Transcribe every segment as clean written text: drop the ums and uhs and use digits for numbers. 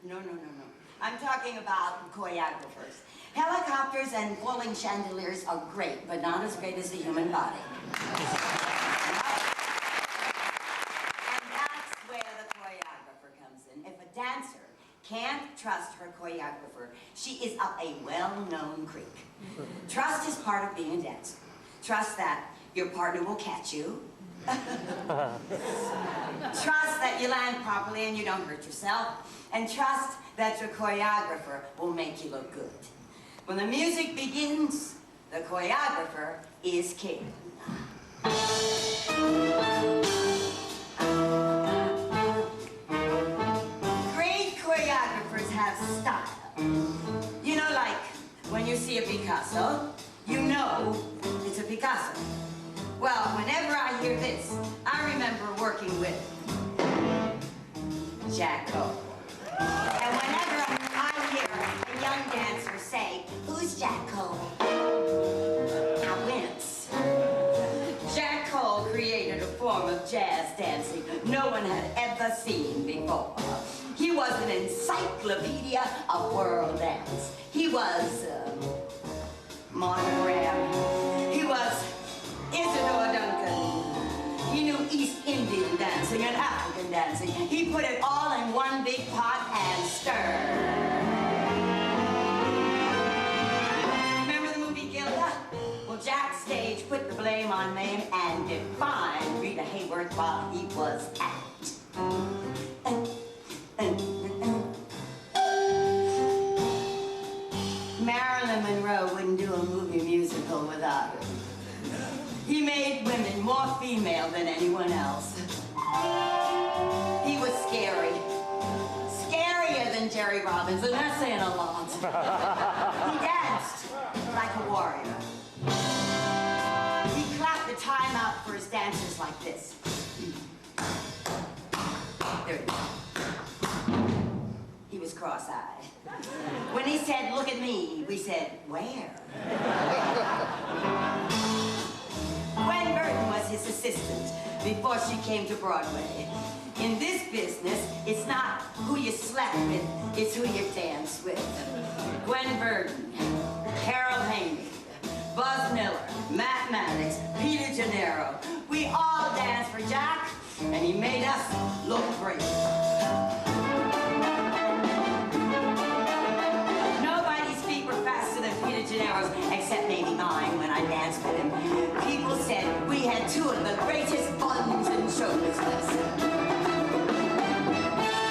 No. I'm talking about choreographers. Helicopters and falling chandeliers are great, but not as great as the human body. And that's where the choreographer comes in. If a dancer can't trust her choreographer, she is up a well-known creek. Trust is part of being a dancer. Trust that your partner will catch you. Trust that you land properly and you don't hurt yourself. And trust that your choreographer will make you look good. When the music begins, the choreographer is king. Great choreographers have style. You know, like when you see a Picasso, you know it's a Picasso. Well, whenever I hear this, I remember working with Jack Cole. And whenever I hear a young dancer say, "Who's Jack Cole?" I wince. Jack Cole created a form of jazz dancing no one had ever seen before. He was an encyclopedia of world dance. He was Monogram. He was Isadora Duncan. He knew East Indian dancing and African dancing. He put it all in one big pot and stirred. Remember the movie Gilda? Well, Jack Stage put the blame on Mame and defined Rita Hayworth while he was at. Marilyn Monroe wouldn't do a movie musical without him. He made women more female than anyone else. He was scary. Scarier than Jerry Robbins, and that's saying a lot. He danced like a warrior. He clapped the time out for his dancers like this. There he is. He was cross-eyed. When he said, "Look at me," we said, "Where?" Gwen Burton was his assistant before she came to Broadway. In this business, it's not who you slept with, it's who you dance with. Gwen Burton, Harold Haney, Buzz Miller, Matt Maddox, Peter Gennaro. We all danced for Jack, and he made us look great. Nobody's feet were faster than Peter Gennaro's, except maybe mine when I danced with him. People said we had two of the greatest buns in show business.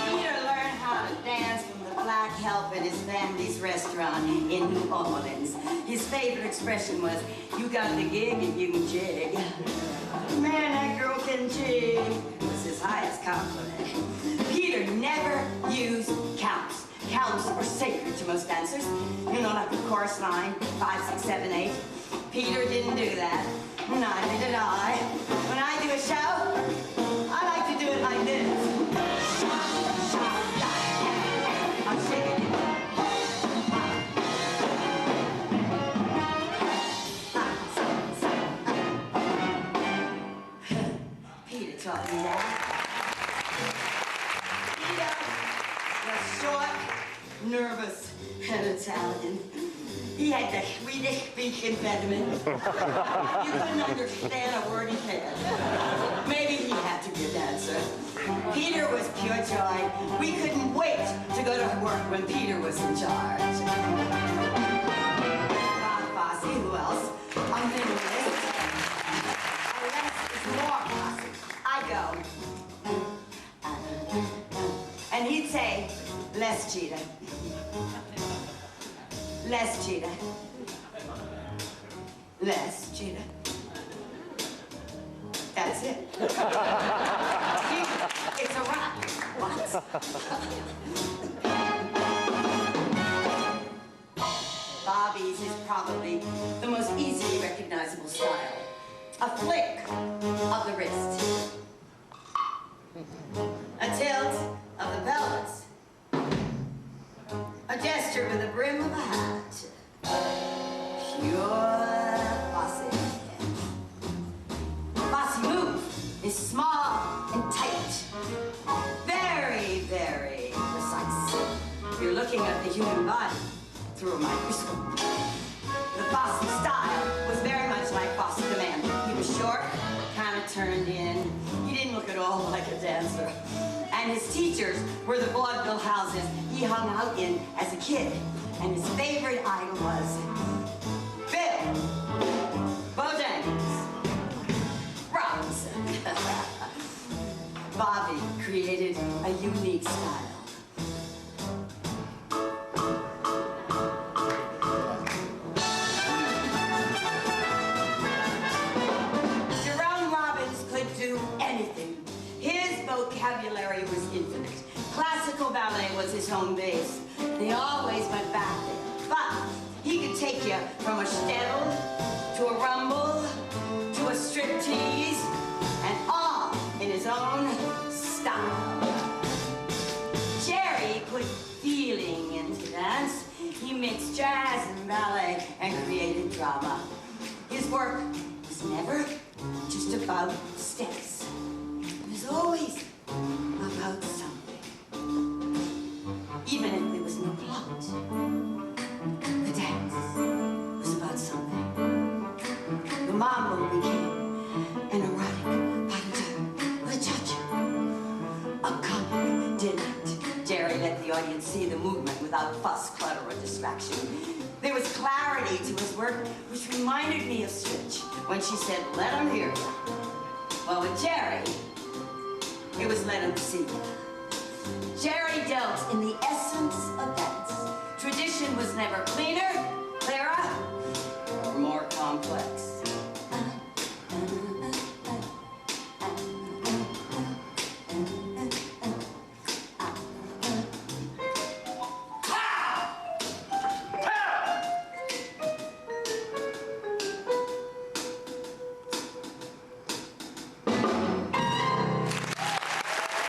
Peter learned how to dance from the black help at his family's restaurant in New Orleans. His favorite expression was, "You got the gig and you can jig." "Man, that girl can jig," was his highest compliment. Peter never used counts. Counts were sacred to most dancers. You know, like the chorus line, 5, 6, 7, 8. Peter didn't do that. Neither did I. When I do a show, I like to do it like this. I'm shaking it. Peter taught me that. Peter was short, nervous, and Italian. He had the Swedish speech impediment. You couldn't understand a word he said. Maybe he had to be a dancer. Peter was pure joy. We couldn't wait to go to work when Peter was in charge. Fosse, who else? I'm in the list. Less is more Fosse. I go. And he'd say, "Less Chita. Less Chita. Less Chita." That's it. It's a wrap. What? Bobby's is probably the most easily recognizable style. A flick of the wrist. A tilt of the pelvis. A gesture with the brim of a hat. Pure Fosse. Fosse move is small and tight. Very, very precise. looking at the human body through a microscope. The Fosse style was very much like Fosse the man. He was short, kind of turned in. He didn't look at all like a dancer. And his teachers were the vaudeville houses he hung out in as a kid. And his favorite idol was Bill Bojangles Robinson. Bobby created a unique style. Jerome Robbins could do anything. His vocabulary was infinite. Classical ballet was his home base. They always went back there. But he could take you from a shtetl to a rumble to a striptease, and all in his own style. Jerry put feeling into dance. He mixed jazz and ballet and created drama. His work was never just about steps. It was always about something. Even if there was no plot, the dance was about something. The mambo became an erotic pattern, the cha-cha, a comic delight. Jerry let the audience see the movement without fuss, clutter, or distraction. There was clarity to his work, which reminded me of Stitch when she said, "Let him hear you." Well, with Jerry, it was let him see you. Jerry dealt in the essence of dance. Tradition was never cleaner,